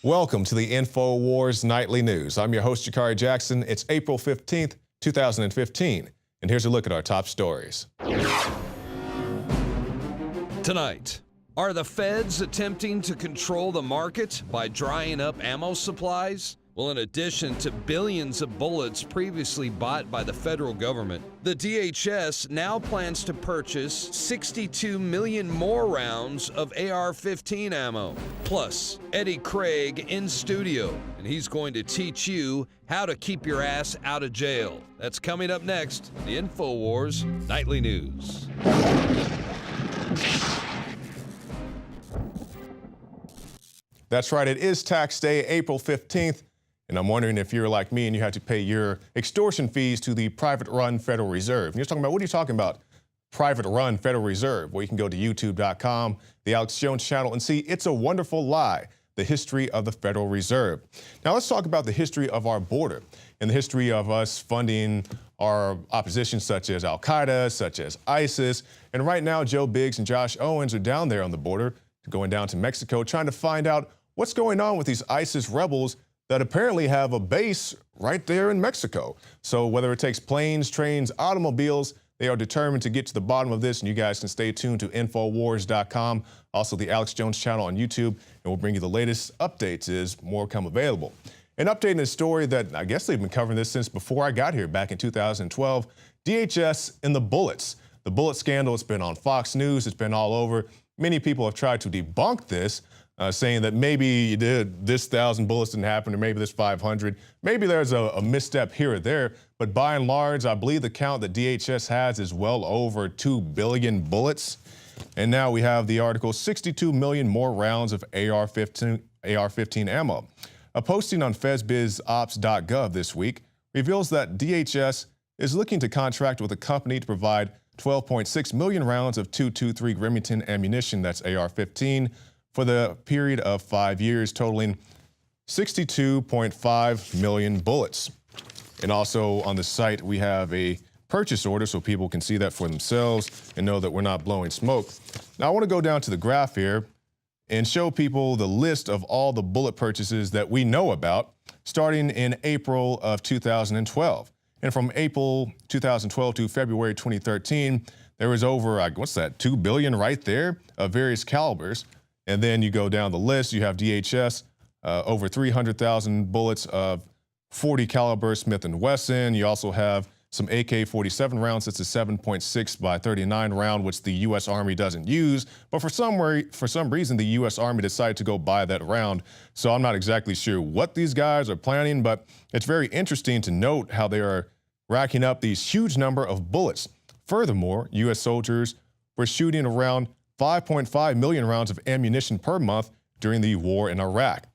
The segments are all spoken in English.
Welcome to the InfoWars Nightly News. I'm your host, Jakari Jackson. It's April 15th, 2015, and here's a look at our top stories. Tonight, are the feds attempting to control the market by drying up ammo supplies? Well, in addition to billions of bullets previously bought by the federal government, the DHS now plans to purchase 62 million more rounds of AR-15 ammo. Plus, Eddie Craig in studio, and he's going to teach you how to keep your ass out of jail. That's coming up next, the InfoWars Nightly News. That's right, it is tax day, April 15th. And I'm wondering if you're like me and you had to pay your extortion fees to the private-run Federal Reserve. And you're talking about, what are you talking about? Private-run Federal Reserve. Well, you can go to YouTube.com, the Alex Jones channel, and see It's a Wonderful Lie, the history of the Federal Reserve. Now let's talk about the history of our border and the history of us funding our opposition, such as Al-Qaeda, such as ISIS. And right now, Joe Biggs and Josh Owens are down there on the border, going down to Mexico, trying to find out what's going on with these ISIS rebels that apparently have a base right there in Mexico. So whether it takes planes, trains, automobiles, they are determined to get to the bottom of this, and you guys can stay tuned to NoWorldOrder.com, also the Alex Jones channel on YouTube, and we'll bring you the latest updates as more come available. An update in a story that I guess they've been covering this since before I got here back in 2012, DHS and the bullets. The bullet scandal, it's been on Fox News, it's been all over. Many people have tried to debunk this, saying that maybe this 1,000 bullets didn't happen, or maybe this 500. Maybe there's a misstep here or there, but by and large, I believe the count that DHS has is well over 2 billion bullets. And now we have the article, 62 million more rounds of AR-15 ammo. A posting on fezbizops.gov this week reveals that DHS is looking to contract with a company to provide 12.6 million rounds of .223 Remington ammunition, that's AR-15, for the period of 5 years, totaling 62.5 million bullets. And also on the site, we have a purchase order so people can see that for themselves and know that we're not blowing smoke. Now I want to go down to the graph here and show people the list of all the bullet purchases that we know about starting in April of 2012. And from April 2012 to February 2013, there was over, what's that, 2 billion right there of various calibers. And then you go down the list, you have DHS, over 300,000 bullets of 40 caliber Smith & Wesson. You also have some AK-47 rounds. It's a 7.6 by 39 round, which the U.S. Army doesn't use. But for some reason, the U.S. Army decided to go buy that round. So I'm not exactly sure what these guys are planning, but it's very interesting to note how they are racking up these huge number of bullets. Furthermore, U.S. soldiers were shooting around 5.5 million rounds of ammunition per month during the war in Iraq,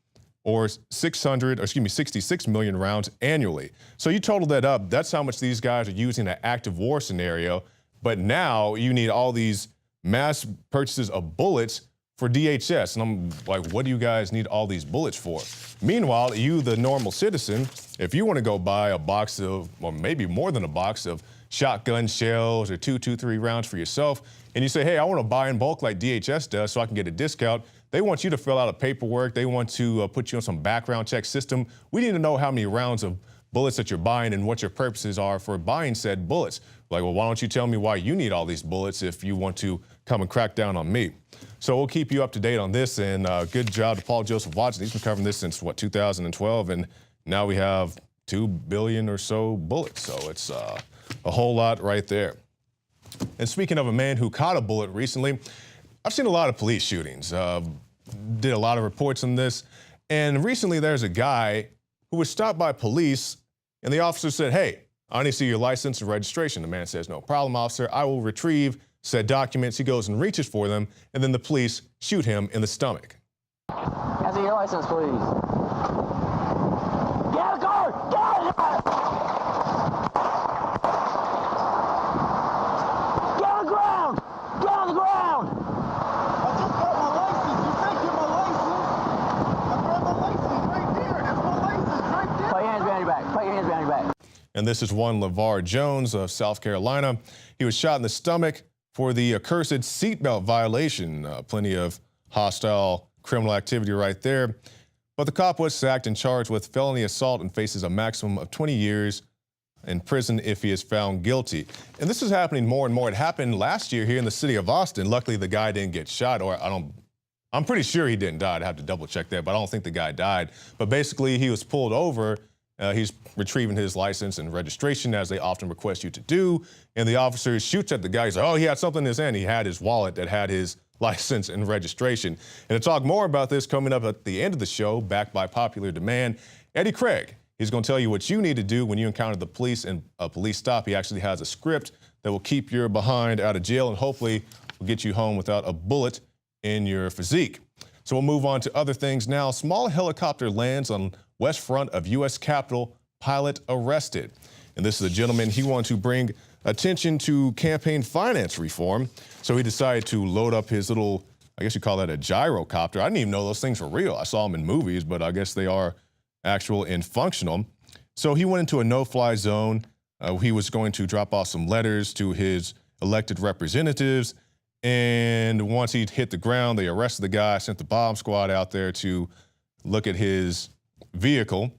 or 66 million rounds annually. So you total that up, that's how much these guys are using in an active war scenario. But now you need all these mass purchases of bullets for DHS. And I'm like, what do you guys need all these bullets for? Meanwhile, you, the normal citizen, if you want to go buy a box of, or maybe more than a box of shotgun shells or .223 rounds for yourself, and you say, hey, I want to buy in bulk like DHS does so I can get a discount, they want you to fill out a paperwork. They want to put you on some background check system. We need to know how many rounds of bullets that you're buying and what your purposes are for buying said bullets. Like, well, why don't you tell me why you need all these bullets if you want to come and crack down on me? So we'll keep you up to date on this, and good job to Paul Joseph Watson. He's been covering this since, 2012, and now we have 2 billion or so bullets. So it's a whole lot right there. And speaking of a man who caught a bullet recently, I've seen a lot of police shootings, did a lot of reports on this, and recently there's a guy who was stopped by police, and the officer said, hey, I need to see your license and registration. The man says, no problem, officer. I will retrieve said documents. He goes and reaches for them, and then the police shoot him in the stomach. Can I see your license, please? Get out of the car! Get out of the car! Get on the ground! Get on the ground! I just got my license. You think you're my license? I grabbed my license right there. That's my license right there. Put your hands behind your back. Put your hands behind your back. And this is one LeVar Jones of South Carolina. He was shot in the stomach for the accursed seatbelt violation. Plenty of hostile criminal activity right there. but the cop was sacked and charged with felony assault and faces a maximum of 20 years in prison if he is found guilty. And this is happening more and more. It happened last year here in the city of Austin. Luckily, the guy didn't get shot, or I'm pretty sure he didn't die. I'd have to double check that, but I don't think the guy died. But basically, he was pulled over. He's retrieving his license and registration, as they often request you to do. And the officer shoots at the guy. He's like, oh, he had something in his hand. He had his wallet that had his license and registration. And to talk more about this, coming up at the end of the show, backed by popular demand, Eddie Craig. He's going to tell you what you need to do when you encounter the police in a police stop. He actually has a script that will keep your behind out of jail and hopefully will get you home without a bullet in your physique. So we'll move on to other things now. Small helicopter lands on west front of U.S. Capitol, pilot arrested. And this is a gentleman, he wanted to bring attention to campaign finance reform. So he decided to load up his little, I guess you call that a gyrocopter. I didn't even know those things were real. I saw them in movies, but I guess they are actual and functional. So he went into a no-fly zone. He was going to drop off some letters to his elected representatives. And once he hit the ground, they arrested the guy, sent the bomb squad out there to look at his vehicle.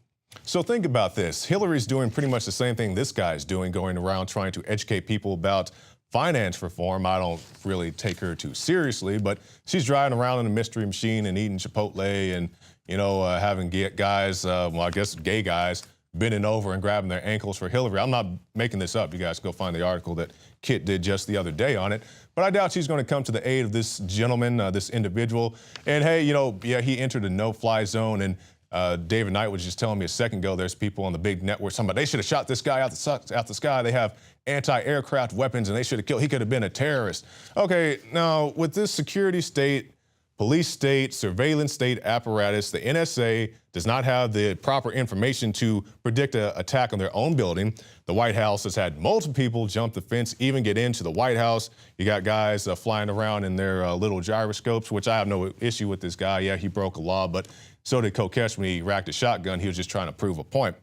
So think about this. Hillary's doing pretty much the same thing this guy's doing, going around trying to educate people about finance reform. I don't really take her too seriously, but she's driving around in a mystery machine and eating Chipotle and, you know, having guys, well, I guess gay guys, bending over and grabbing their ankles for Hillary. I'm not making this up. You guys go find the article that Kit did just the other day on it. But I doubt she's going to come to the aid of this gentleman, this individual. And hey, you know, yeah, he entered a no-fly zone. And David Knight was just telling me a second ago, there's people on the big network, somebody, they should have shot this guy out the sky. They have anti-aircraft weapons and they should have killed, he could have been a terrorist. Okay, now with this security state, police state, surveillance state apparatus, the NSA does not have the proper information to predict an attack on their own building. The White House has had multiple people jump the fence, even get into the White House. You got guys flying around in their little gyroscopes, which I have no issue with this guy. Yeah, he broke a law, but so did Kokesh when he racked a shotgun. He was just trying to prove a point.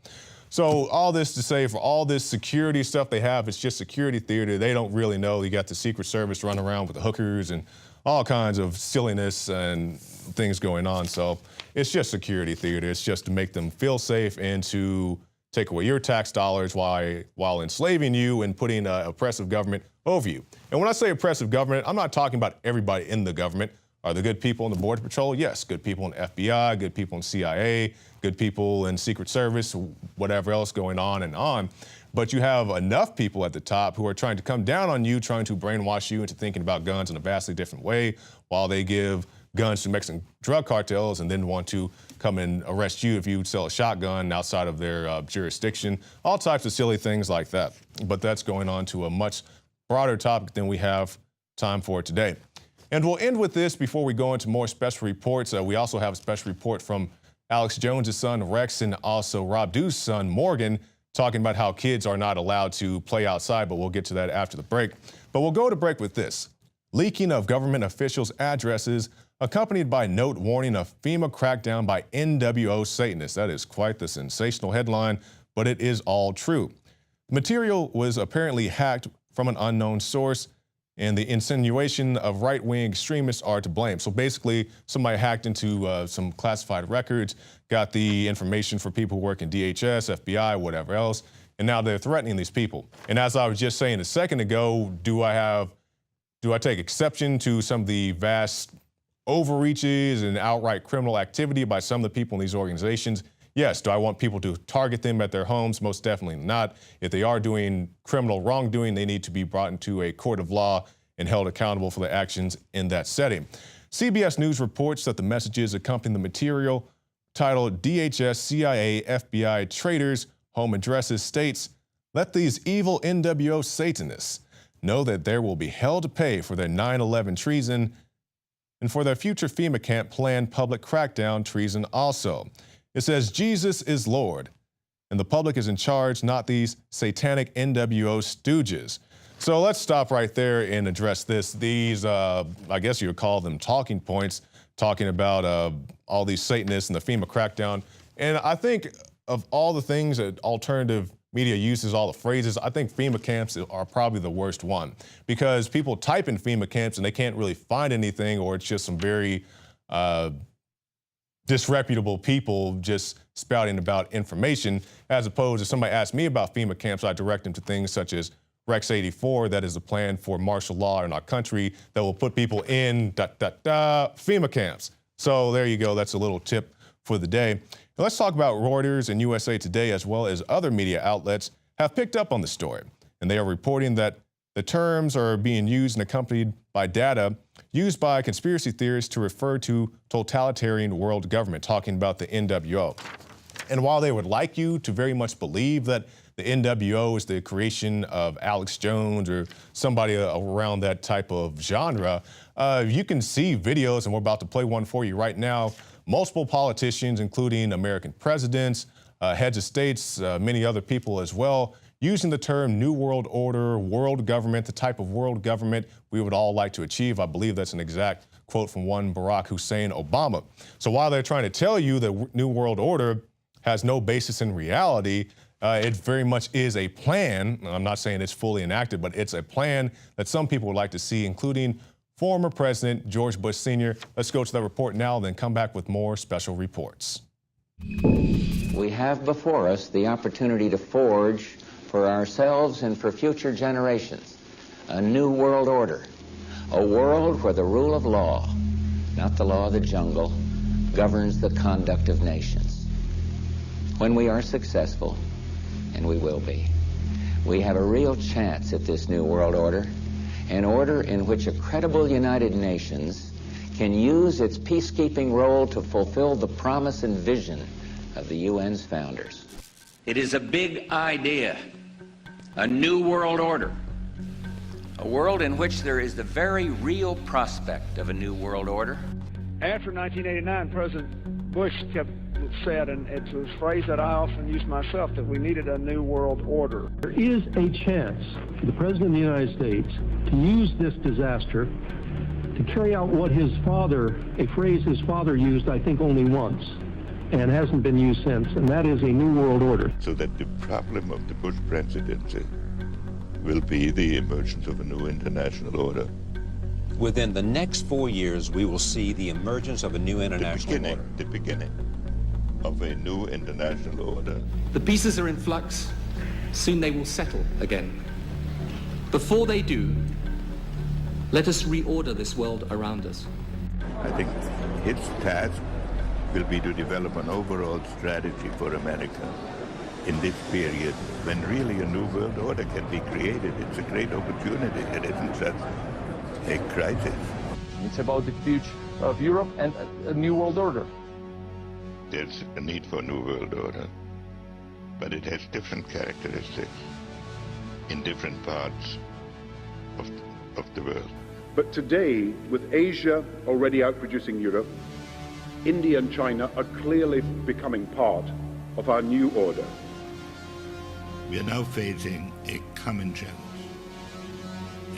So all this to say, for all this security stuff they have, it's just security theater. They don't really know. You got the Secret Service running around with the hookers and all kinds of silliness and things going on. So it's just security theater. It's just to make them feel safe and to take away your tax dollars while enslaving you and putting an oppressive government over you. And when I say oppressive government, I'm not talking about everybody in the government. Are there good people in the Border Patrol? Yes. Good people in the FBI, good people in CIA, good people in Secret Service, whatever else going on and on. But you have enough people at the top who are trying to come down on you, trying to brainwash you into thinking about guns in a vastly different way, while they give guns to Mexican drug cartels and then want to come and arrest you if you sell a shotgun outside of their jurisdiction. All types of silly things like that. But that's going on to a much broader topic than we have time for today. And we'll end with this before we go into more special reports. We also have a special report from Alex Jones' son, Rex, and also Rob Dew's son, Morgan, talking about how kids are not allowed to play outside, but we'll get to that after the break. But we'll go to break with this. Leaking of government officials' addresses, accompanied by note warning of FEMA crackdown by NWO Satanists. That is quite the sensational headline, but it is all true. The material was apparently hacked from an unknown source, and the insinuation of right-wing extremists are to blame. So basically, somebody hacked into some classified records, got the information for people who work in DHS, FBI, whatever else, and now they're threatening these people. And as I was just saying a second ago, do I take exception to some of the vast overreaches and outright criminal activity by some of the people in these organizations? Yes. Do I want people to target them at their homes? Most definitely not. If they are doing criminal wrongdoing, they need to be brought into a court of law and held accountable for their actions in that setting. CBS News reports that the messages accompanying the material, titled DHS, CIA, FBI traitors, home addresses, states, "Let these evil NWO Satanists know that they will be held to pay for their 9/11 treason and for their future FEMA camp planned public crackdown treason also." It says, "Jesus is Lord, and the public is in charge, not these satanic NWO stooges." So let's stop right there and address this. These, I guess you would call them talking points, talking about all these Satanists and the FEMA crackdown. And I think of all the things that alternative media uses, all the phrases, I think FEMA camps are probably the worst one, because people type in FEMA camps and they can't really find anything, or it's just some very disreputable people just spouting about information, as opposed to somebody asks me about FEMA camps, I direct them to things such as Rex 84, that is a plan for martial law in our country that will put people in FEMA camps. So there you go, that's a little tip for the day. And let's talk about Reuters and USA Today, as well as other media outlets, have picked up on the story. And they are reporting that the terms are being used and accompanied by data used by conspiracy theorists to refer to totalitarian world government, talking about the NWO. And while they would like you to very much believe that the NWO is the creation of Alex Jones or somebody around that type of genre, you can see videos, and we're about to play one for you right now. Multiple politicians, including American presidents, heads of states, many other people as well, using the term New World Order, world government, the type of world government we would all like to achieve. I believe that's an exact quote from one Barack Hussein Obama. So while they're trying to tell you that New World Order has no basis in reality, it very much is a plan. I'm not saying it's fully enacted, but it's a plan that some people would like to see, including former President George Bush Sr. Let's go to that report now, then come back with more special reports. We have before us the opportunity to forge for ourselves and for future generations a new world order, a world where the rule of law, not the law of the jungle, governs the conduct of nations. When we are successful, and we will be, we have a real chance at this new world order, an order in which a credible United Nations can use its peacekeeping role to fulfill the promise and vision of the UN's founders. It is a big idea, a new world order, a world in which there is the very real prospect of a new world order. After 1989, President Bush said, and it's a phrase that I often use myself, that we needed a new world order. There is a chance for the President of the United States to use this disaster to carry out what his father, a phrase his father used, I think, only once, and hasn't been used since, and that is a new world order. So that the problem of the Bush presidency will be the emergence of a new international order. Within the next 4 years, we will see the emergence of a new international order. The beginning of a new international order. The pieces are in flux. Soon they will settle again. Before they do, let us reorder this world around us. I think his task will be to develop an overall strategy for America in this period when really a new world order can be created. It's a great opportunity. It isn't just a crisis. It's about the future of Europe and a new world order. There's a need for a new world order, but it has different characteristics in different parts of the world. But today, with Asia already outproducing Europe, India and China are clearly becoming part of our new order. We are now facing a common challenge.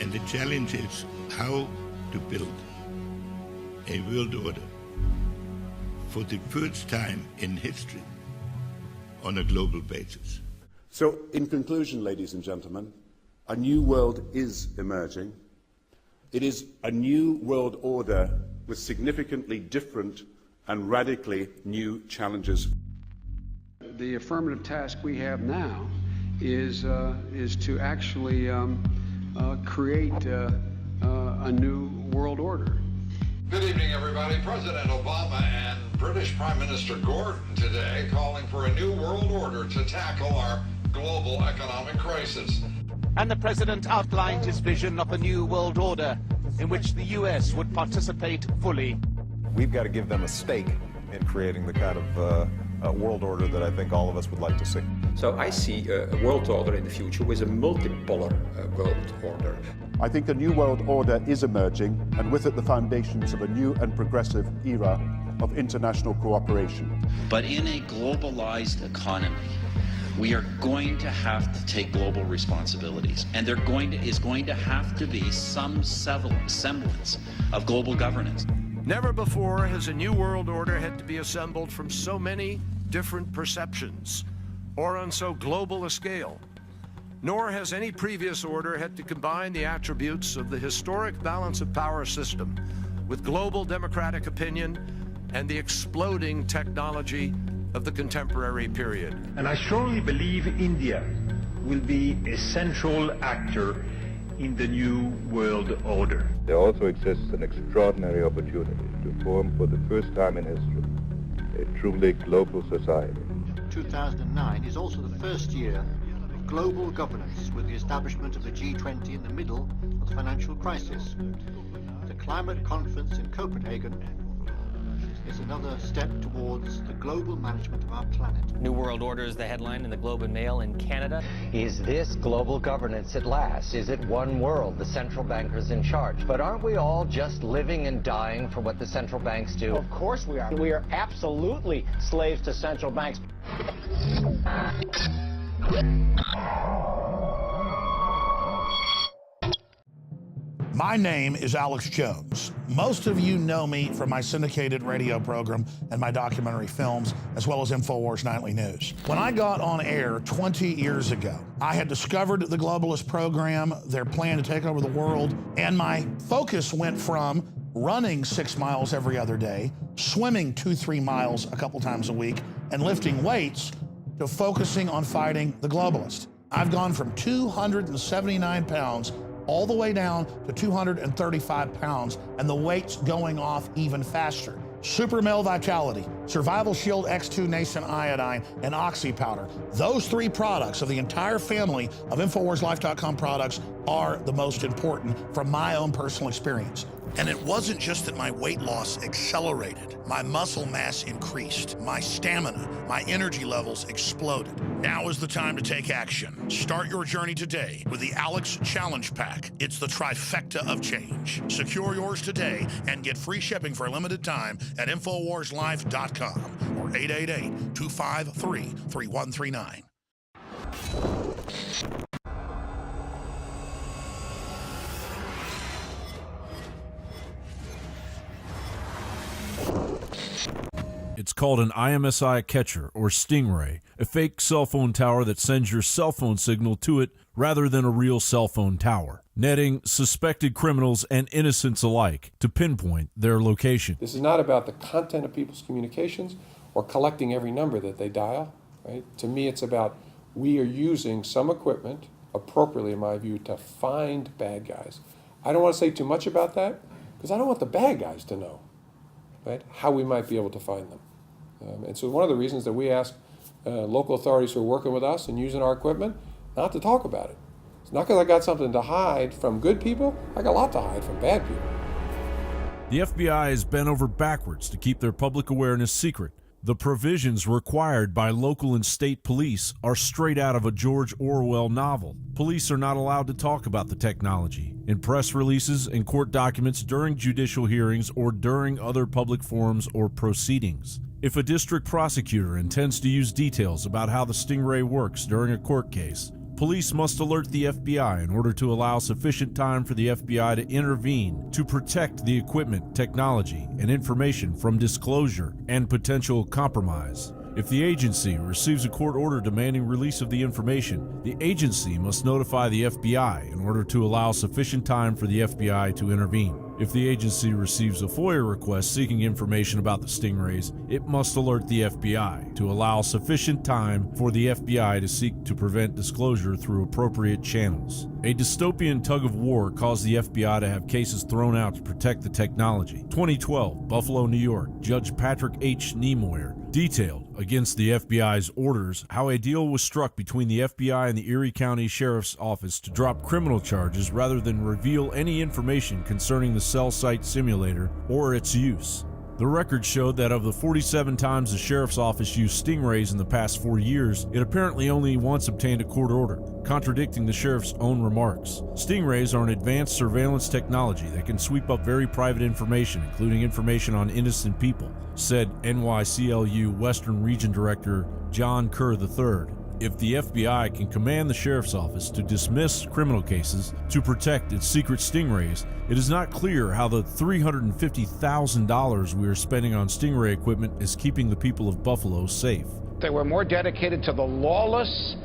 And the challenge is how to build a world order for the first time in history on a global basis. So, in conclusion, ladies and gentlemen, a new world is emerging. It is a new world order with significantly different and radically new challenges. The affirmative task we have now is to actually create a new world order. Good evening, everybody. President Obama and British Prime Minister Gordon today calling for a new world order to tackle our global economic crisis. And the president outlined his vision of a new world order in which the U.S. would participate fully. We've got to give them a stake in creating the kind of world order that I think all of us would like to see. So I see a world order in the future with a multipolar world order. I think a new world order is emerging, and with it the foundations of a new and progressive era of international cooperation. But in a globalized economy, we are going to have to take global responsibilities, and there is going to have to be some semblance of global governance. Never before has a new world order had to be assembled from so many different perceptions or on so global a scale. Nor has any previous order had to combine the attributes of the historic balance of power system with global democratic opinion and the exploding technology of the contemporary period. And I strongly believe India will be a central actor in the new world order. There also exists an extraordinary opportunity to form for the first time in history a truly global society. 2009 is also the first year of global governance with the establishment of the G20 in the middle of the financial crisis. The climate conference in Copenhagen is another step towards the global management of our planet. New World Order is the headline in the Globe and Mail in Canada. Is this global governance at last? Is it one world, the central bankers in charge? But aren't we all just living and dying for what the central banks do? Of course we are. We are absolutely slaves to central banks. My name is Alex Jones. Most of you know me from my syndicated radio program and my documentary films, as well as InfoWars Nightly News. When I got on air 20 years ago, I had discovered the globalist program, their plan to take over the world, and my focus went from running 6 miles every other day, swimming 2-3 miles a couple times a week, and lifting weights, to focusing on fighting the globalists. I've gone from 279 pounds all the way down to 235 pounds, and the weight's going off even faster. Super Male Vitality, Survival Shield X2 Nascent Iodine, and Oxy Powder. Those 3 products of the entire family of InfoWarsLife.com products are the most important from my own personal experience. And it wasn't just that my weight loss accelerated. My muscle mass increased. My stamina, my energy levels exploded. Now is the time to take action. Start your journey today with the Alex Challenge Pack. It's the trifecta of change. Secure yours today and get free shipping for a limited time at InfoWarsLife.com or 888-253-3139. It's called an IMSI catcher, or StingRay, a fake cell phone tower that sends your cell phone signal to it rather than a real cell phone tower, netting suspected criminals and innocents alike to pinpoint their location. This is not about the content of people's communications or collecting every number that they dial, right? To me, it's about we are using some equipment, appropriately in my view, to find bad guys. I don't want to say too much about that because I don't want the bad guys to know, right, how we might be able to find them. And so one of the reasons that we ask local authorities who are working with us and using our equipment not to talk about it. It's not because I got something to hide from good people. I got a lot to hide from bad people. The FBI has bent over backwards to keep their public awareness secret. The provisions required by local and state police are straight out of a George Orwell novel. Police are not allowed to talk about the technology in press releases and court documents during judicial hearings or during other public forums or proceedings. If a district prosecutor intends to use details about how the StingRay works during a court case, police must alert the FBI in order to allow sufficient time for the FBI to intervene to protect the equipment, technology, and information from disclosure and potential compromise. If the agency receives a court order demanding release of the information, the agency must notify the FBI in order to allow sufficient time for the FBI to intervene. If the agency receives a FOIA request seeking information about the StingRays, it must alert the FBI to allow sufficient time for the FBI to seek to prevent disclosure through appropriate channels. A dystopian tug of war caused the FBI to have cases thrown out to protect the technology. 2012, Buffalo, New York, Judge Patrick H. Niemoyer detailed against the FBI's orders how a deal was struck between the FBI and the Erie County Sheriff's Office to drop criminal charges rather than reveal any information concerning the cell site simulator or its use. The record showed that of the 47 times the Sheriff's Office used StingRays in the past 4 years, it apparently only once obtained a court order, contradicting the Sheriff's own remarks. StingRays are an advanced surveillance technology that can sweep up very private information, including information on innocent people, said NYCLU Western Region Director John Kerr III. If the FBI can command the Sheriff's Office to dismiss criminal cases to protect its secret StingRays, it is not clear how the $350,000 we are spending on StingRay equipment is keeping the people of Buffalo safe. They were more dedicated to the lawless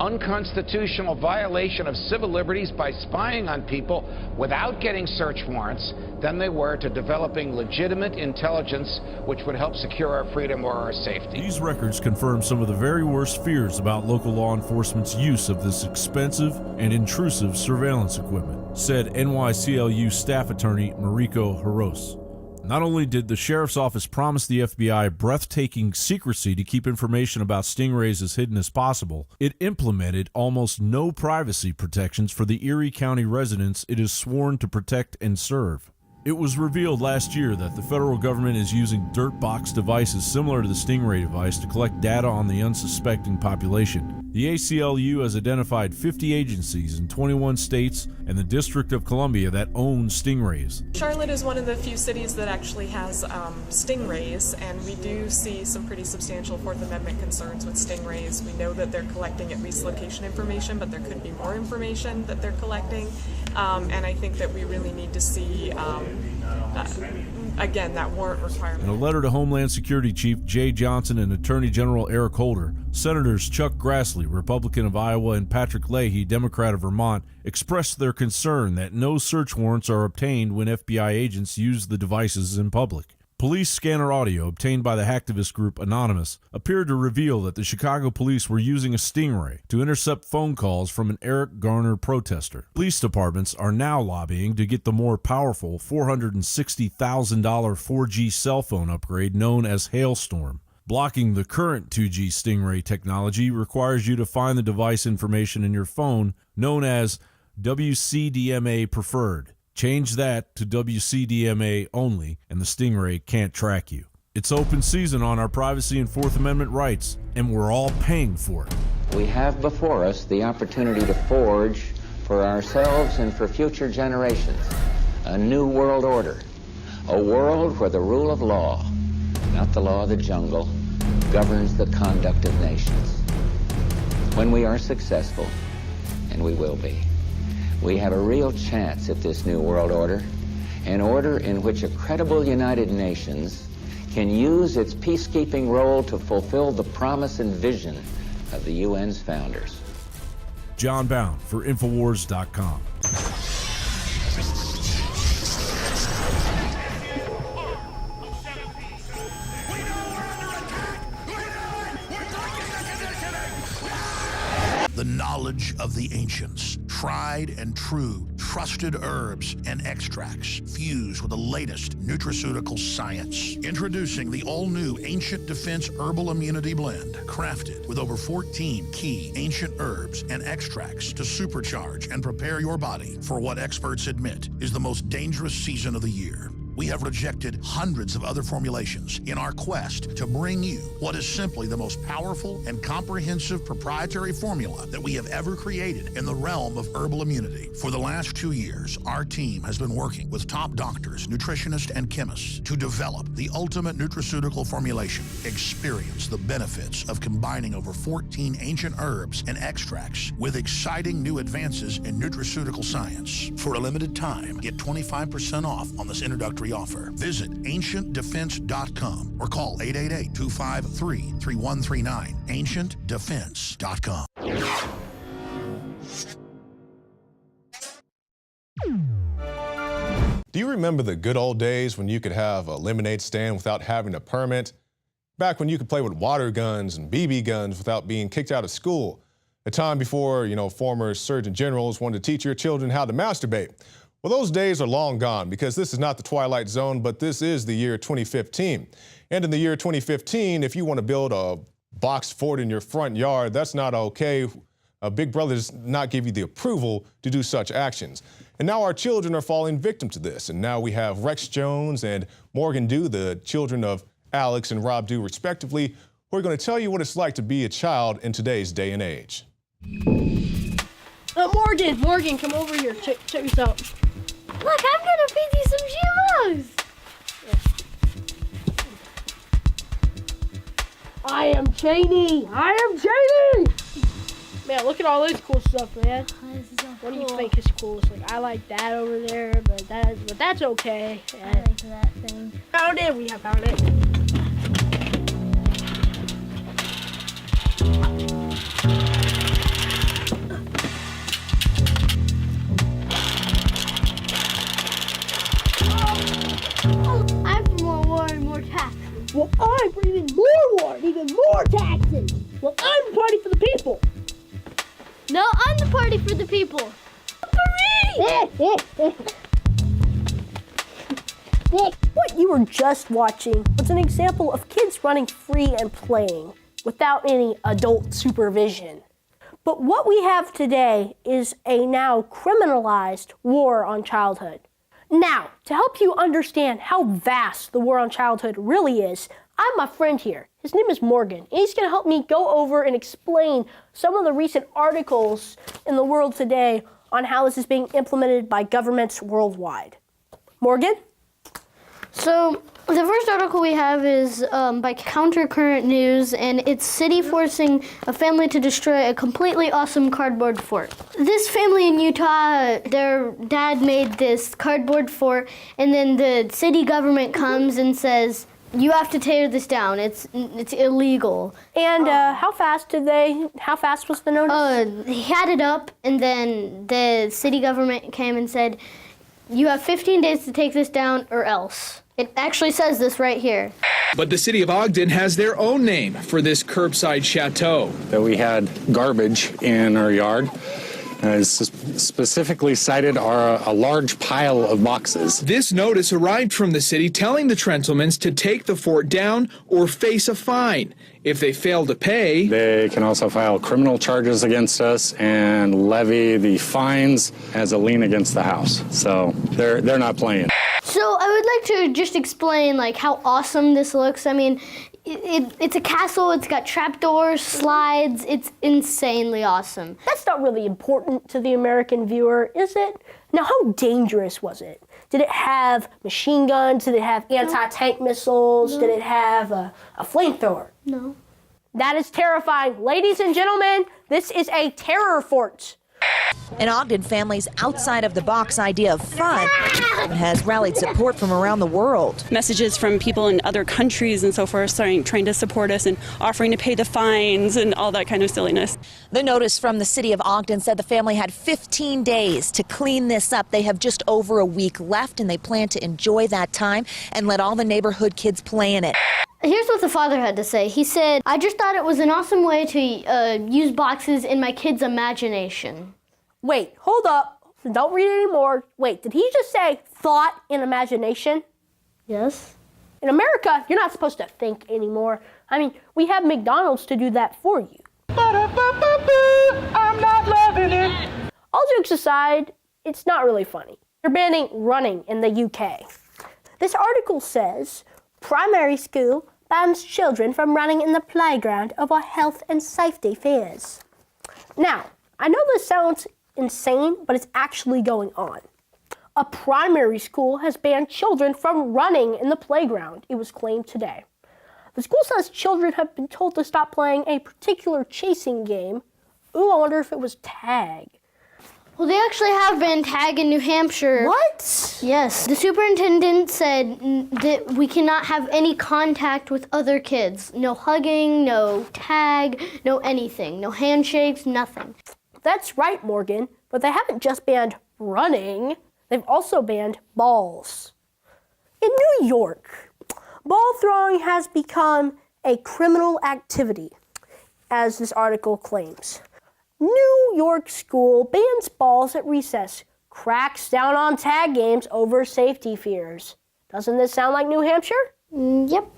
unconstitutional violation of civil liberties by spying on people without getting search warrants than they were to developing legitimate intelligence which would help secure our freedom or our safety. These records confirm some of the very worst fears about local law enforcement's use of this expensive and intrusive surveillance equipment, said NYCLU staff attorney Mariko Haros. Not only did the sheriff's office promise the FBI breathtaking secrecy to keep information about stingrays as hidden as possible, it implemented almost no privacy protections for the Erie County residents it is sworn to protect and serve. It was revealed last year that the federal government is using dirt box devices similar to the StingRay device to collect data on the unsuspecting population. The ACLU has identified 50 agencies in 21 states and the District of Columbia that own stingrays. Charlotte is one of the few cities that actually has stingrays, and we do see some pretty substantial Fourth Amendment concerns with stingrays. We know that they're collecting at least location information, but there could be more information that they're collecting, and I think that we really need to see again, that warrant requirement. In a letter to Homeland Security Chief Jay Johnson and Attorney General Eric Holder, Senators Chuck Grassley, Republican of Iowa, and Patrick Leahy, Democrat of Vermont, expressed their concern that no search warrants are obtained when FBI agents use the devices in public. Police scanner audio obtained by the hacktivist group Anonymous appeared to reveal that the Chicago police were using a StingRay to intercept phone calls from an Eric Garner protester. Police departments are now lobbying to get the more powerful $460,000 4G cell phone upgrade known as Hailstorm. Blocking the current 2G StingRay technology requires you to find the device information in your phone known as WCDMA Preferred. Change that to WCDMA only, and the StingRay can't track you. It's open season on our privacy and Fourth Amendment rights, and we're all paying for it. We have before us the opportunity to forge for ourselves and for future generations a new world order, a world where the rule of law, not the law of the jungle, governs the conduct of nations. When we are successful, and we will be, we have a real chance at this new world order, an order in which a credible United Nations can use its peacekeeping role to fulfill the promise and vision of the UN's founders. John Bound for Infowars.com. The knowledge of the ancients, tried and true, trusted herbs and extracts fused with the latest nutraceutical science. Introducing the all-new Ancient Defense Herbal Immunity Blend, crafted with over 14 key ancient herbs and extracts to supercharge and prepare your body for what experts admit is the most dangerous season of the year. We have rejected hundreds of other formulations in our quest to bring you what is simply the most powerful and comprehensive proprietary formula that we have ever created in the realm of herbal immunity. For the last 2 years, our team has been working with top doctors, nutritionists, and chemists to develop the ultimate nutraceutical formulation. Experience the benefits of combining over 14 ancient herbs and extracts with exciting new advances in nutraceutical science. For a limited time, get 25% off on this introductory offer. Visit ancientdefense.com or call 888-253-3139. ancientdefense.com. Do you remember the good old days when you could have a lemonade stand without having a permit? Back when you could play with water guns and BB guns without being kicked out of school. A time before, former surgeon generals wanted to teach your children how to masturbate. Well, those days are long gone because this is not the Twilight Zone, but this is the year 2015. And in the year 2015, if you want to build a box fort in your front yard, that's not okay. Big Brother does not give you the approval to do such actions. And now our children are falling victim to this. And now we have Rex Jones and Morgan Dew, the children of Alex and Rob Dew, respectively, who are going to tell you what it's like to be a child in today's day and age. Morgan, come over here. Check this out. Look, I'm gonna feed you some GMOs. I am Cheney. Man, look at all this cool stuff, man. What do you think is cool? It's like, I like that over there, but that's okay. I like that thing. Found it. We have found it. Well, I'm for even more war, even more taxes. Well, I'm the party for the people. No, I'm the party for the people. What you were just watching was an example of kids running free and playing without any adult supervision. But what we have today is a now criminalized war on childhood. Now, to help you understand how vast the war on childhood really is, I have my friend here. His name is Morgan, and he's going to help me go over and explain some of the recent articles in the world today on how this is being implemented by governments worldwide. Morgan? So, the first article we have is by Counter Current News, and it's city forcing a family to destroy a completely awesome cardboard fort. This family in Utah, their dad made this cardboard fort, and then the city government comes and says, you have to tear this down. It's illegal. And how fast was the notice? He had it up, and then the city government came and said, you have 15 days to take this down or else. It actually says this right here. But the city of Ogden has their own name for this curbside chateau. That we had garbage in our yard. Specifically cited are a large pile of boxes. This notice arrived from the city telling the Trentlemans to take the fort down or face a fine. If they fail to pay, they can also file criminal charges against us and levy the fines as a lien against the house. So they're not playing. So I would like to just explain like how awesome this looks. I mean, it's a castle, it's got trapdoors, slides, it's insanely awesome. That's not really important to the American viewer, is it? Now, how dangerous was it? Did it have machine guns? Did it have anti-tank missiles? No. Did it have a flamethrower? No. That is terrifying. Ladies and gentlemen, this is a terror fort. An Ogden family's outside-of-the-box idea of fun has rallied support from around the world. Messages from people in other countries and so forth trying to support us and offering to pay the fines and all that kind of silliness. The notice from the city of Ogden said the family had 15 days to clean this up. They have just over a week left, and they plan to enjoy that time and let all the neighborhood kids play in it. Here's what the father had to say. He said, I just thought it was an awesome way to use boxes in my kids' imagination. Wait, hold up. Don't read it anymore. Wait, did he just say thought and imagination? Yes. In America, you're not supposed to think anymore. I mean, we have McDonald's to do that for you. I'm not loving it. All jokes aside, it's not really funny. They're banning running in the UK. This article says, primary school bans children from running in the playground over health and safety fears. Now, I know this sounds insane, but it's actually going on. A primary school has banned children from running in the playground, it was claimed today. The school says children have been told to stop playing a particular chasing game. Ooh, I wonder if it was tag. Well, they actually have been tag in New Hampshire. What? Yes. The superintendent said that we cannot have any contact with other kids. No hugging, no tag, no anything. No handshakes, nothing. That's right, Morgan, but they haven't just banned running, they've also banned balls. In New York, ball throwing has become a criminal activity, as this article claims. New York school bans balls at recess, cracks down on tag games over safety fears. Doesn't this sound like New Hampshire? Yep.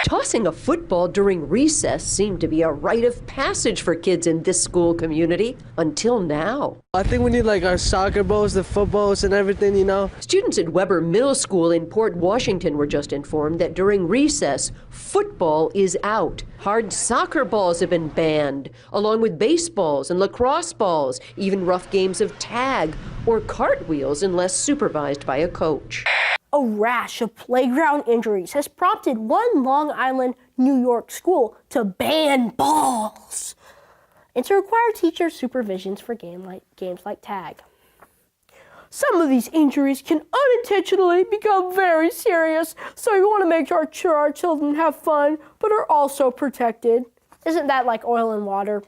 Tossing a football during recess seemed to be a rite of passage for kids in this school community until now. I think we need like our soccer balls, the footballs and everything, you know. Students at Weber Middle School in Port Washington were just informed that during recess, football is out. Hard soccer balls have been banned, along with baseballs and lacrosse balls, even rough games of tag or cartwheels unless supervised by a coach. A rash of playground injuries has prompted one Long Island, New York school to ban balls and to require teacher supervisions for games like tag. Some of these injuries can unintentionally become very serious, so we want to make sure our children have fun, but are also protected. Isn't that like oil and water?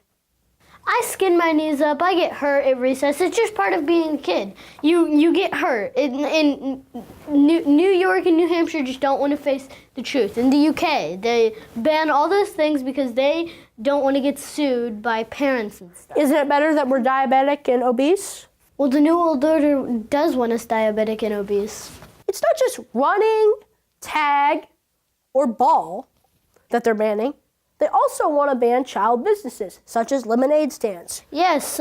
I skin my knees up. I get hurt at recess. It's just part of being a kid. You get hurt. In New York and New Hampshire just don't want to face the truth. In the UK, they ban all those things because they don't want to get sued by parents and stuff. Isn't it better that we're diabetic and obese? Well, the New World Order does want us diabetic and obese. It's not just running, tag, or ball that they're banning. They also want to ban child businesses, such as lemonade stands. Yes,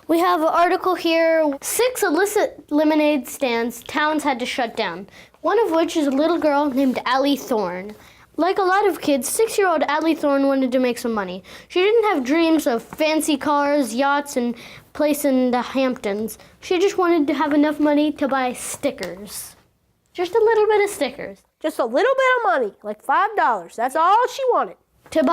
we have an article here. 6 illicit lemonade stands towns had to shut down, one of which is a little girl named Allie Thorne. Like a lot of kids, 6-year-old Allie Thorne wanted to make some money. She didn't have dreams of fancy cars, yachts, and place in the Hamptons. She just wanted to have enough money to buy stickers. Just a little bit of stickers. Just a little bit of money, like $5. That's all she wanted. To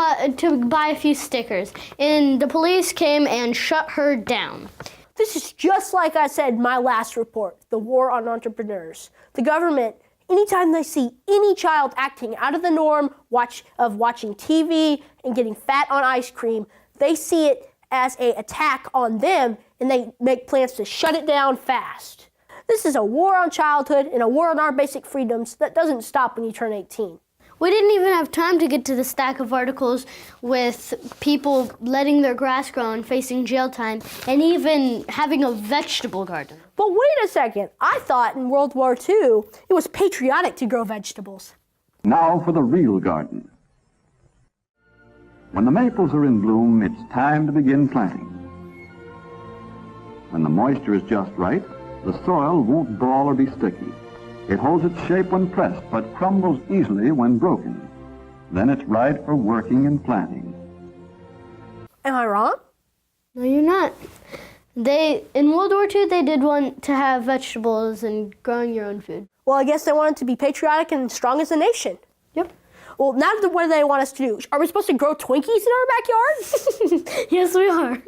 buy a few stickers. And the police came and shut her down. This is just like I said in my last report, the war on entrepreneurs. The government, anytime they see any child acting out of the norm of watching TV and getting fat on ice cream, they see it as an attack on them, and they make plans to shut it down fast. This is a war on childhood and a war on our basic freedoms that doesn't stop when you turn 18. We didn't even have time to get to the stack of articles with people letting their grass grow and facing jail time, and even having a vegetable garden. But wait a second. I thought in World War II it was patriotic to grow vegetables. Now for the real garden. When the maples are in bloom, it's time to begin planting. When the moisture is just right, the soil won't ball or be sticky. It holds its shape when pressed, but crumbles easily when broken. Then it's right for working and planting. Am I wrong? No, you're not. In World War II, they did want to have vegetables and growing your own food. Well, I guess they wanted to be patriotic and strong as a nation. Yep. Well, now what do they want us to do? Are we supposed to grow Twinkies in our backyard? Yes, we are.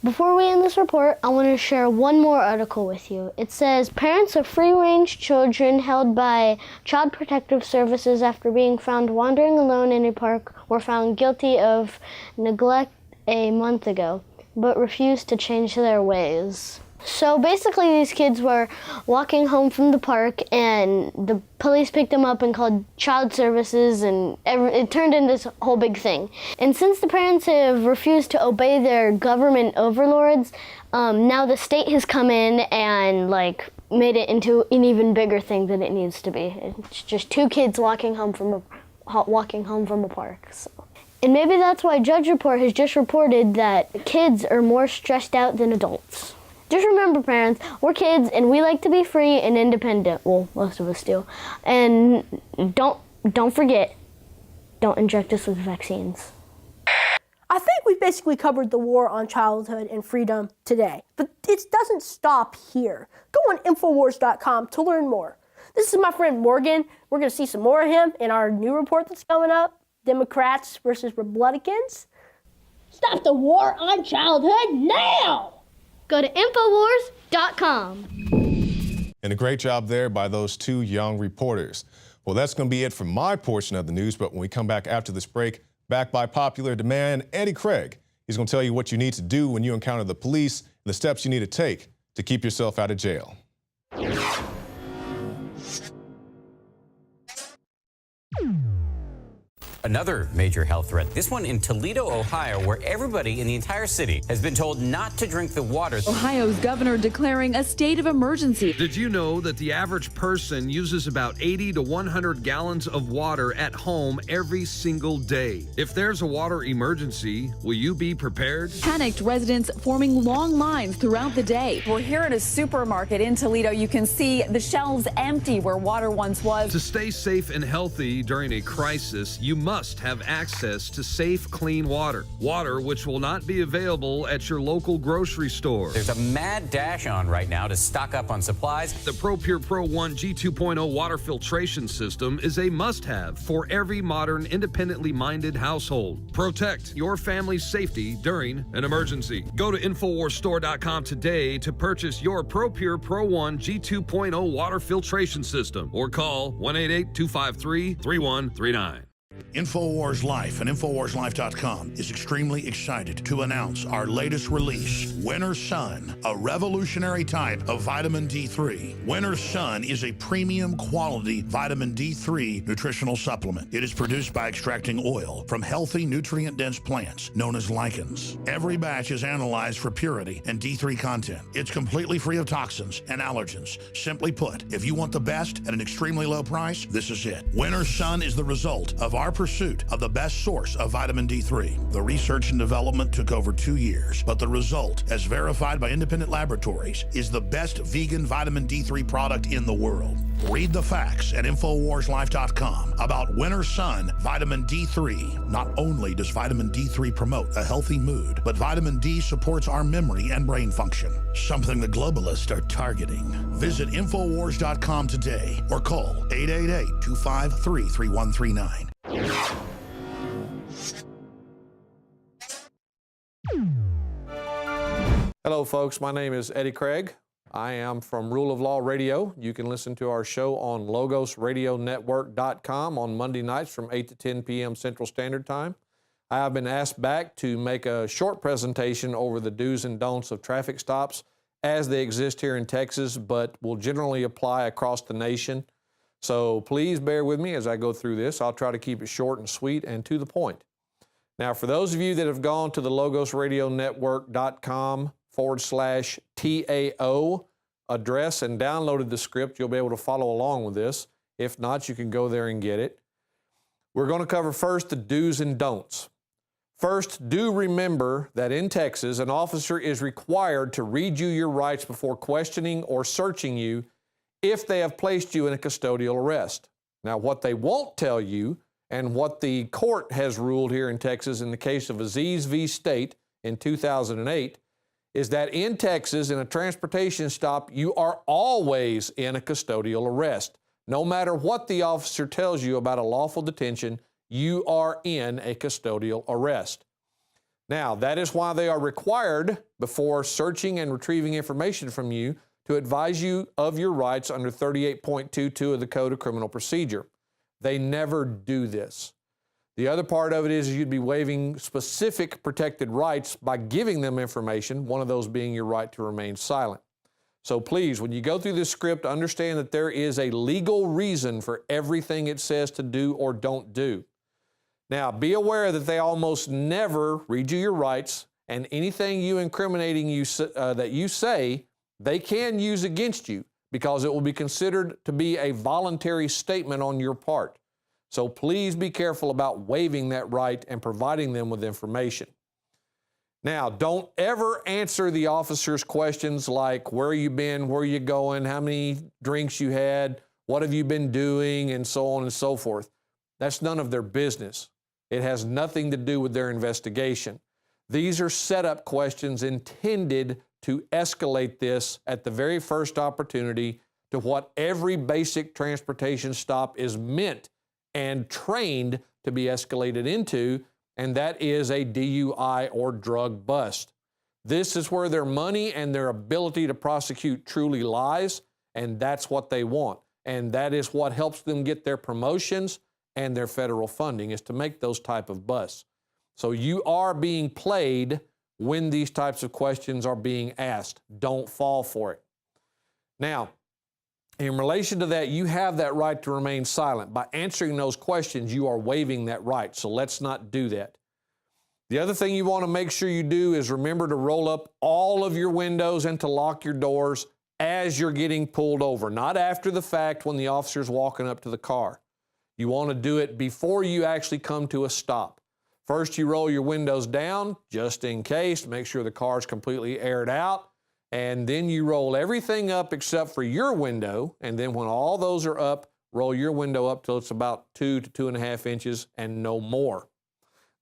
Before we end this report, I want to share one more article with you. It says, parents of free-range children held by Child Protective Services after being found wandering alone in a park were found guilty of neglect a month ago, but refused to change their ways. So basically these kids were walking home from the park and the police picked them up and called child services, and it turned into this whole big thing. And since the parents have refused to obey their government overlords, now the state has come in and made it into an even bigger thing than it needs to be. It's just 2 kids walking home from a park. So. And maybe that's why Judge Report has just reported that kids are more stressed out than adults. Just remember, parents, we're kids and we like to be free and independent. Well, most of us do. And don't forget, don't inject us with vaccines. I think we've basically covered the war on childhood and freedom today. But it doesn't stop here. Go on Infowars.com to learn more. This is my friend Morgan. We're going to see some more of him in our new report that's coming up, Democrats versus Republicans. Stop the war on childhood now! Go to Infowars.com. And a great job there by those 2 young reporters. Well, that's going to be it for my portion of the news, but when we come back after this break, back by popular demand, Eddie Craig. He's going to tell you what you need to do when you encounter the police and the steps you need to take to keep yourself out of jail. Another major health threat, this one in Toledo, Ohio, where everybody in the entire city has been told not to drink the water. Ohio's governor declaring a state of emergency. Did you know that the average person uses about 80 to 100 gallons of water at home every single day? If there's a water emergency, will you be prepared? Panicked residents forming long lines throughout the day. We're here at a supermarket in Toledo. You can see the shelves empty where water once was. To stay safe and healthy during a crisis, you must have access to safe, clean water. Water which will not be available at your local grocery store. There's a mad dash on right now to stock up on supplies. The ProPure Pro 1 G2.0 water filtration system is a must-have for every modern, independently minded household. Protect your family's safety during an emergency. Go to InfoWarsStore.com today to purchase your ProPure Pro 1 G2.0 water filtration system or call 1-888-253-3139. InfoWars Life and InfoWarsLife.com is extremely excited to announce our latest release, Winter Sun, a revolutionary type of vitamin D3. Winter Sun is a premium quality vitamin D3 nutritional supplement. It is produced by extracting oil from healthy, nutrient-dense plants known as lichens. Every batch is analyzed for purity and D3 content. It's completely free of toxins and allergens. Simply put, if you want the best at an extremely low price, this is it. Winter Sun is the result of our pursuit of the best source of vitamin D3. The research and development took over 2 years, but the result, as verified by independent laboratories, is the best vegan vitamin D3 product in the world. Read the facts at InfoWarsLife.com about Winter Sun Vitamin D3. Not only does vitamin D3 promote a healthy mood, but vitamin D supports our memory and brain function, something the globalists are targeting. Visit InfoWars.com today or call 888-253-3139. Hello, folks. My name is Eddie Craig. I am from Rule of Law Radio. You can listen to our show on LogosRadioNetwork.com on Monday nights from 8 to 10 p.m. Central Standard Time. I have been asked back to make a short presentation over the do's and don'ts of traffic stops as they exist here in Texas, but will generally apply across the nation. So please bear with me as I go through this. I'll try to keep it short and sweet and to the point. Now, for those of you that have gone to the LogosRadioNetwork.com/TAO address and downloaded the script, you'll be able to follow along with this. If not, you can go there and get it. We're going to cover first the do's and don'ts. First, do remember that in Texas, an officer is required to read you your rights before questioning or searching you if they have placed you in a custodial arrest. Now, what they won't tell you, and what the court has ruled here in Texas in the case of Aziz v. State in 2008, is that in Texas, in a transportation stop, you are always in a custodial arrest. No matter what the officer tells you about a lawful detention, you are in a custodial arrest. Now, that is why they are required, before searching and retrieving information from you, to advise you of your rights under 38.22 of the Code of Criminal Procedure. They never do this. The other part of it is you'd be waiving specific protected rights by giving them information, one of those being your right to remain silent. So please, when you go through this script, understand that there is a legal reason for everything it says to do or don't do. Now, be aware that they almost never read you your rights, and anything incriminating you that you say, they can use against you because it will be considered to be a voluntary statement on your part. So please be careful about waiving that right and providing them with information. Now, don't ever answer the officer's questions like, where you been, where you going, how many drinks you had, what have you been doing, and so on and so forth. That's none of their business. It has nothing to do with their investigation. These are setup questions intended to escalate this at the very first opportunity to what every basic transportation stop is meant and trained to be escalated into, and that is a DUI or drug bust. This is where their money and their ability to prosecute truly lies, and that's what they want. And that is what helps them get their promotions and their federal funding, is to make those type of busts. So you are being played when these types of questions are being asked. Don't fall for it. Now, in relation to that, you have that right to remain silent. By answering those questions, you are waiving that right, so let's not do that. The other thing you want to make sure you do is remember to roll up all of your windows and to lock your doors as you're getting pulled over, not after the fact when the officer's walking up to the car. You want to do it before you actually come to a stop. First, you roll your windows down just in case, make sure the car's completely aired out, and then you roll everything up except for your window, and then when all those are up, roll your window up till it's about 2 to 2.5 inches and no more.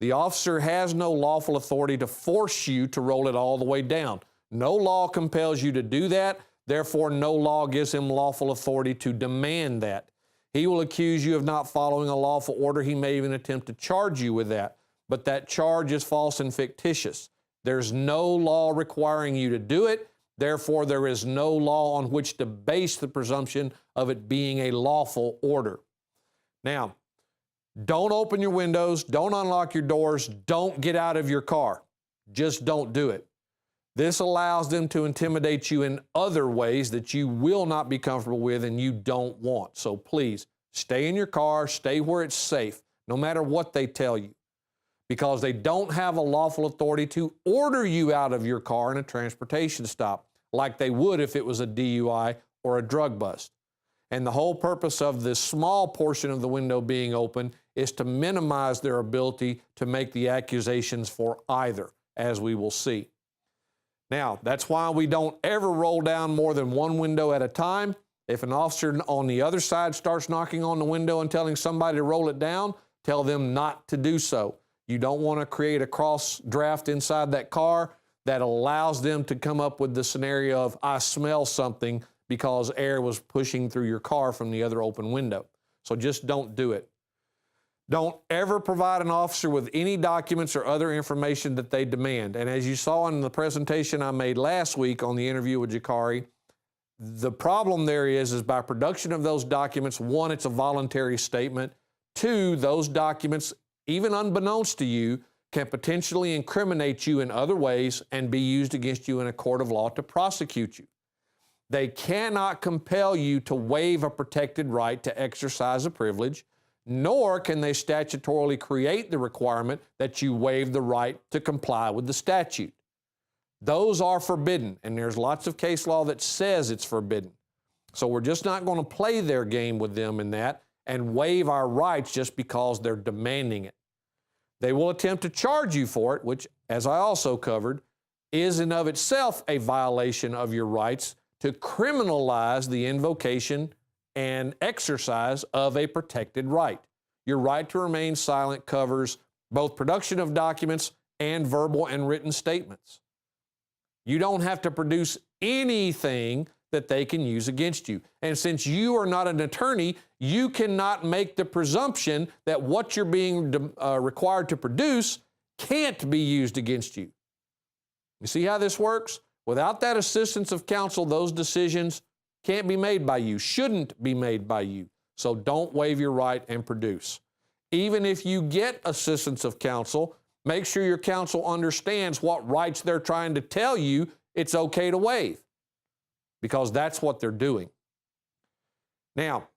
The officer has no lawful authority to force you to roll it all the way down. No law compels you to do that, therefore no law gives him lawful authority to demand that. He will accuse you of not following a lawful order. He may even attempt to charge you with that. But that charge is false and fictitious. There's no law requiring you to do it. Therefore, there is no law on which to base the presumption of it being a lawful order. Now, Don't open your windows, don't unlock your doors, don't get out of your car. Just don't do it. This allows them to intimidate you in other ways that you will not be comfortable with and you don't want. So please, stay in your car, stay where it's safe, no matter what they tell you, because they don't have a lawful authority to order you out of your car in a transportation stop like they would if it was a DUI or a drug bust. And the whole purpose of this small portion of the window being open is to minimize their ability to make the accusations for either, as we will see. Now, that's why we don't ever roll down more than one window at a time. If an officer on the other side starts knocking on the window and telling somebody to roll it down, tell them not to do so. You don't want to create a cross draft inside that car that allows them to come up with the scenario of, I smell something, because air was pushing through your car from the other open window. So just don't do it. Don't ever provide an officer with any documents or other information that they demand. And as you saw in the presentation I made last week on the interview with Jakari, the problem there is by production of those documents, one, it's a voluntary statement. Two, those documents, even unbeknownst to you, can potentially incriminate you in other ways and be used against you in a court of law to prosecute you. They cannot compel you to waive a protected right to exercise a privilege, nor can they statutorily create the requirement that you waive the right to comply with the statute. Those are forbidden, and there's lots of case law that says it's forbidden. So we're just not going to play their game with them in that and waive our rights just because they're demanding it. They will attempt to charge you for it, which, as I also covered, is in of itself a violation of your rights to criminalize the invocation and exercise of a protected right. Your right to remain silent covers both production of documents and verbal and written statements. You don't have to produce anything that they can use against you. And since you are not an attorney, you cannot make the presumption that what you're being required to produce can't be used against you. You see how this works? Without that assistance of counsel, those decisions can't be made by you, shouldn't be made by you. So don't waive your right and produce. Even if you get assistance of counsel, make sure your counsel understands what rights they're trying to tell you it's okay to waive, because that's what they're doing. Now,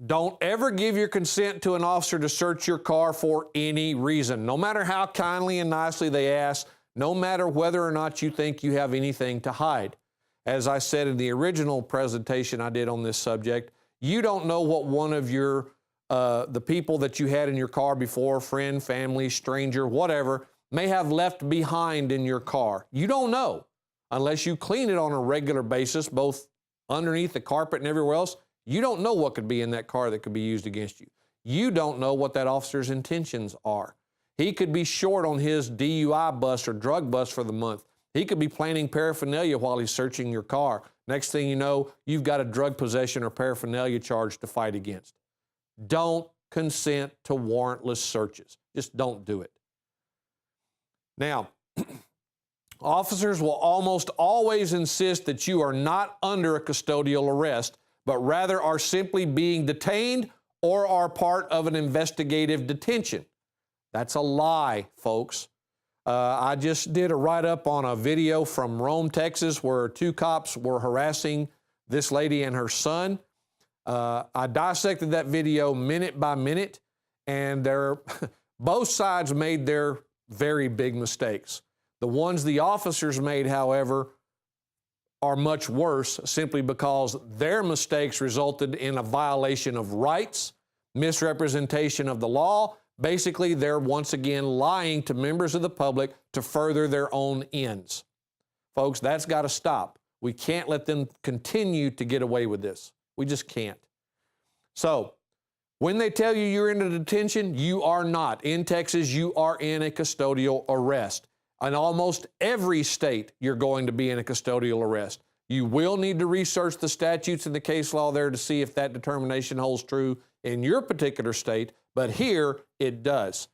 don't ever give your consent to an officer to search your car for any reason, no matter how kindly and nicely they ask, no matter whether or not you think you have anything to hide. As I said in the original presentation I did on this subject, you don't know what one of your the people that you had in your car before, friend, family, stranger, whatever, may have left behind in your car. You don't know unless you clean it on a regular basis, both underneath the carpet and everywhere else. You don't know what could be in that car that could be used against you. You don't know what that officer's intentions are. He could be short on his DUI bust or drug bust for the month. He could be planning paraphernalia while he's searching your car. Next thing you know, you've got a drug possession or paraphernalia charge to fight against. Don't consent to warrantless searches. Just don't do it. Now, officers will almost always insist that you are not under a custodial arrest, but rather are simply being detained or are part of an investigative detention. That's a lie, folks. I just did a write-up on a video from Rome, Texas, where two cops were harassing this lady and her son. I dissected that video minute by minute, and both sides made their very big mistakes. The ones the officers made, however, are much worse simply because their mistakes resulted in a violation of rights, misrepresentation of the law. Basically, they're once again lying to members of the public to further their own ends. Folks, that's got to stop. We can't let them continue to get away with this. We just can't. So, when they tell you you're in a detention, you are not. In Texas, you are in a custodial arrest. In almost every state, you're going to be in a custodial arrest. You will need to research the statutes and the case law there to see if that determination holds true in your particular state, but here it does.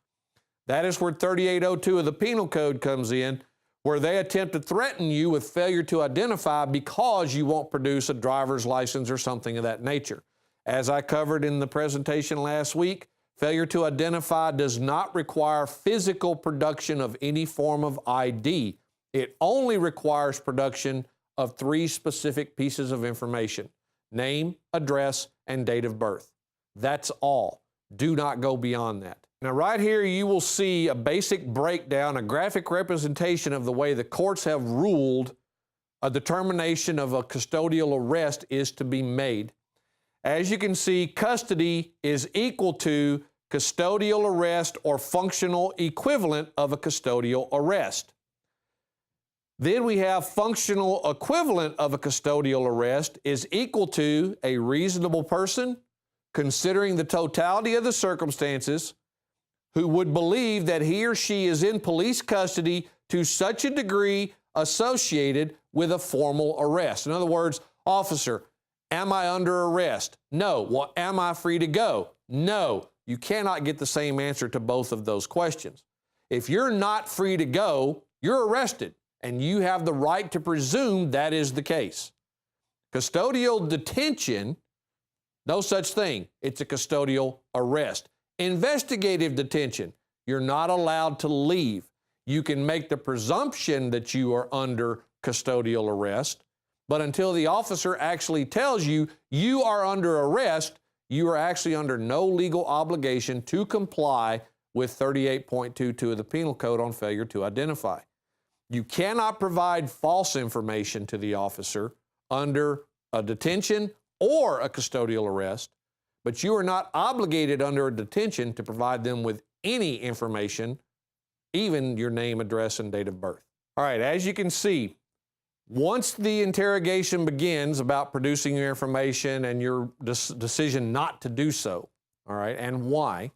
That is where 3802 of the Penal Code comes in, where they attempt to threaten you with failure to identify because you won't produce a driver's license or something of that nature. As I covered in the presentation last week, Failure to identify does not require physical production of any form of ID. It only requires production of 3 specific pieces of information: name, address, and date of birth. That's all. Do not go beyond that. Now, right here, you will see a basic breakdown, a graphic representation of the way the courts have ruled a determination of a custodial arrest is to be made. As you can see, custody is equal to custodial arrest or functional equivalent of a custodial arrest. Then we have functional equivalent of a custodial arrest is equal to a reasonable person, considering the totality of the circumstances, who would believe that he or she is in police custody to such a degree associated with a formal arrest. In other words, officer, am I under arrest? No. Well, am I free to go? No. You cannot get the same answer to both of those questions. If you're not free to go, you're arrested, and you have the right to presume that is the case. Custodial detention, no such thing. It's a custodial arrest. Investigative detention, you're not allowed to leave. You can make the presumption that you are under custodial arrest, but until the officer actually tells you you are under arrest, you are actually under no legal obligation to comply with 38.22 of the Penal Code on failure to identify. You cannot provide false information to the officer under a detention or a custodial arrest, but you are not obligated under a detention to provide them with any information, even your name, address, and date of birth. All right, as you can see, once the interrogation begins about producing your information and your decision not to do so, all right, and why,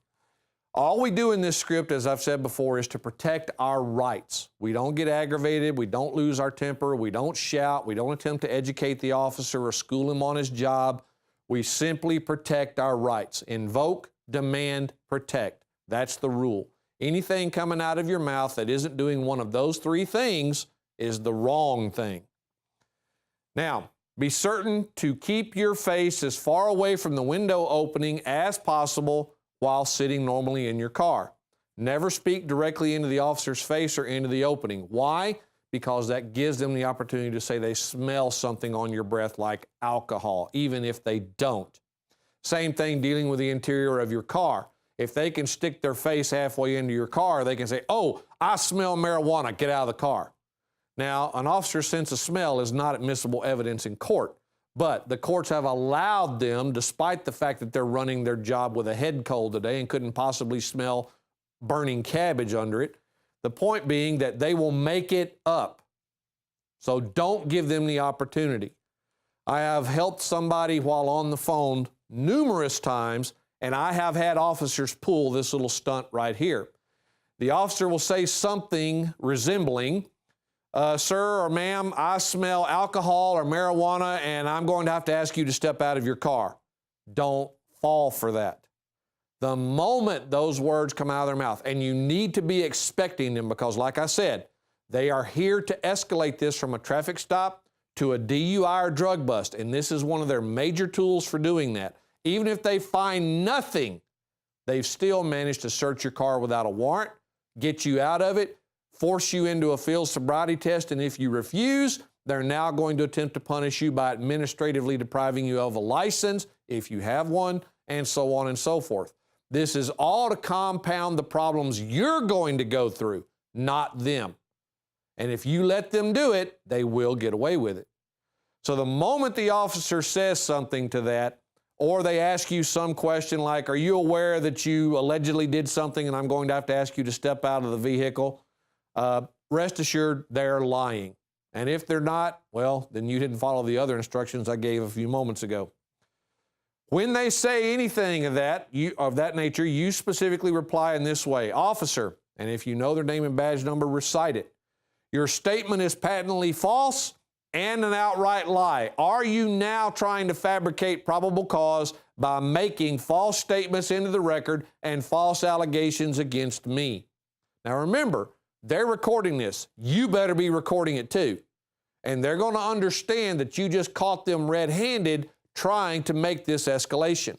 all we do in this script, as I've said before, is to protect our rights. We don't get aggravated, we don't lose our temper, we don't shout, we don't attempt to educate the officer or school him on his job. We simply protect our rights. Invoke, demand, protect. That's the rule. Anything coming out of your mouth that isn't doing one of those 3 things is the wrong thing. Now, be certain to keep your face as far away from the window opening as possible while sitting normally in your car. Never speak directly into the officer's face or into the opening. Why? Because that gives them the opportunity to say they smell something on your breath like alcohol, even if they don't. Same thing dealing with the interior of your car. If they can stick their face halfway into your car, they can say, "Oh, I smell marijuana, get out of the car." Now, an officer's sense of smell is not admissible evidence in court, but the courts have allowed them, despite the fact that they're running their job with a head cold today and couldn't possibly smell burning cabbage under it, the point being that they will make it up. So don't give them the opportunity. I have helped somebody while on the phone numerous times, and I have had officers pull this little stunt right here. The officer will say something resembling, "Sir or ma'am, I smell alcohol or marijuana, and I'm going to have to ask you to step out of your car." Don't fall for that. The moment those words come out of their mouth, and you need to be expecting them because, like I said, they are here to escalate this from a traffic stop to a DUI or drug bust, and this is one of their major tools for doing that. Even if they find nothing, they've still managed to search your car without a warrant, get you out of it, force you into a field sobriety test, and if you refuse, they're now going to attempt to punish you by administratively depriving you of a license, if you have one, and so on and so forth. This is all to compound the problems you're going to go through, not them. And if you let them do it, they will get away with it. So the moment the officer says something to that, or they ask you some question like, "Are you aware that you allegedly did something and I'm going to have to ask you to step out of the vehicle?" Rest assured, they're lying. And if they're not, well, then you didn't follow the other instructions I gave a few moments ago. When they say anything of that nature, you specifically reply in this way: "Officer," and if you know their name and badge number, recite it. "Your statement is patently false and an outright lie. Are you now trying to fabricate probable cause by making false statements into the record and false allegations against me?" Now remember, they're recording this. You better be recording it too. And they're going to understand that you just caught them red-handed trying to make this escalation.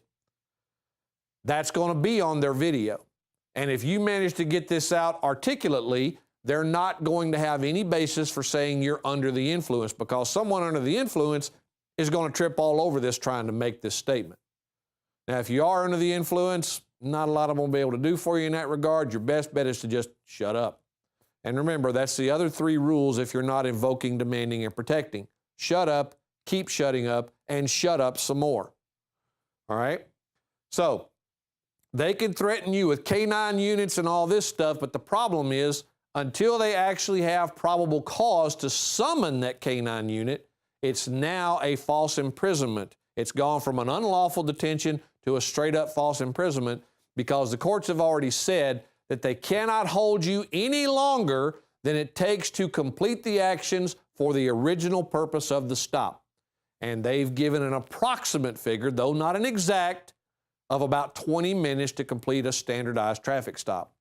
That's going to be on their video. And if you manage to get this out articulately, they're not going to have any basis for saying you're under the influence, because someone under the influence is going to trip all over this trying to make this statement. Now, if you are under the influence, not a lot of them will be able to do for you in that regard. Your best bet is to just shut up. And remember, that's the other 3 rules if you're not invoking, demanding, and protecting. Shut up, keep shutting up, and shut up some more. All right? So, they can threaten you with K-9 units and all this stuff, but the problem is, until they actually have probable cause to summon that K-9 unit, it's now a false imprisonment. It's gone from an unlawful detention to a straight-up false imprisonment, because the courts have already said that they cannot hold you any longer than it takes to complete the actions for the original purpose of the stop. And they've given an approximate figure, though not an exact, of about 20 minutes to complete a standardized traffic stop.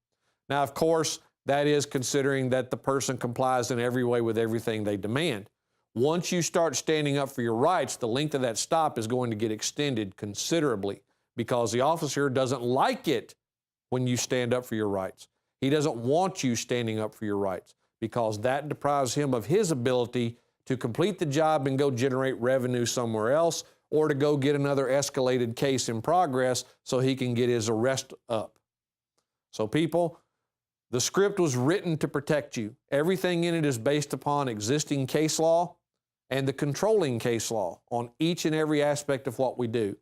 Now, of course, that is considering that the person complies in every way with everything they demand. Once you start standing up for your rights, the length of that stop is going to get extended considerably, because the officer doesn't like it when you stand up for your rights. He doesn't want you standing up for your rights, because that deprives him of his ability to complete the job and go generate revenue somewhere else, or to go get another escalated case in progress so he can get his arrest up. So people, the script was written to protect you. Everything in it is based upon existing case law and the controlling case law on each and every aspect of what we do.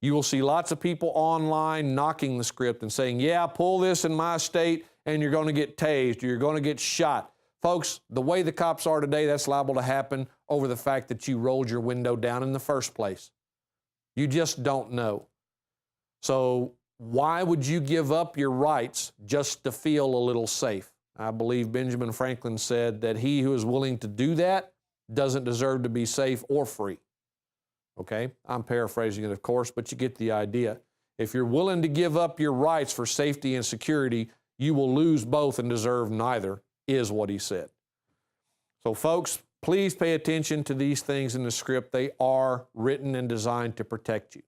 You will see lots of people online knocking the script and saying, yeah, pull this in my state and you're going to get tased or you're going to get shot. Folks, the way the cops are today, that's liable to happen over the fact that you rolled your window down in the first place. You just don't know. So why would you give up your rights just to feel a little safe? I believe Benjamin Franklin said that he who is willing to do that doesn't deserve to be safe or free. Okay? I'm paraphrasing it, of course, but you get the idea. If you're willing to give up your rights for safety and security, you will lose both and deserve neither, is what he said. So folks, please pay attention to these things in the script. They are written and designed to protect you.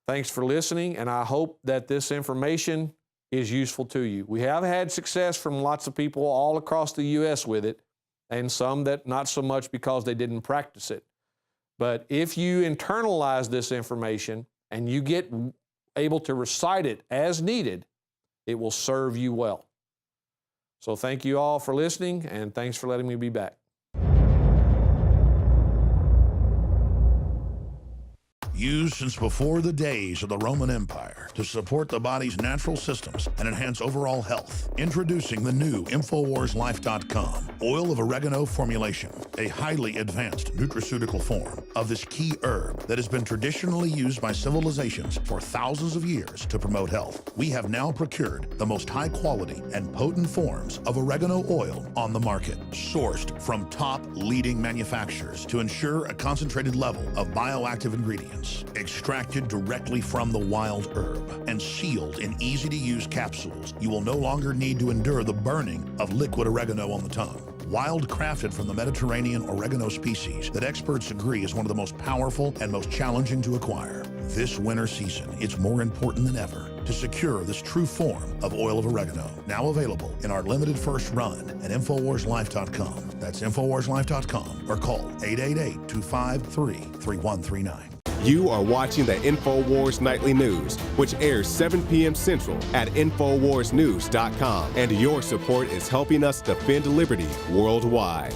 Thanks for listening, and I hope that this information is useful to you. We have had success from lots of people all across the U.S. with it, and some that not so much because they didn't practice it. But if you internalize this information and you get able to recite it as needed, it will serve you well. So thank you all for listening, and thanks for letting me be back. Used since before the days of the Roman Empire to support the body's natural systems and enhance overall health. Introducing the new InfoWarsLife.com oil of oregano formulation, a highly advanced nutraceutical form of this key herb that has been traditionally used by civilizations for thousands of years to promote health. We have now procured the most high quality and potent forms of oregano oil on the market, sourced from top leading manufacturers to ensure a concentrated level of bioactive ingredients, extracted directly from the wild herb and sealed in easy-to-use capsules. You will no longer need to endure the burning of liquid oregano on the tongue. Wild crafted from the Mediterranean oregano species that experts agree is one of the most powerful and most challenging to acquire. This winter season, it's more important than ever to secure this true form of oil of oregano. Now available in our limited first run at InfoWarsLife.com. That's InfoWarsLife.com or call 888-253-3139. You are watching the InfoWars Nightly News, which airs 7 p.m. Central at InfoWarsNews.com. And your support is helping us defend liberty worldwide.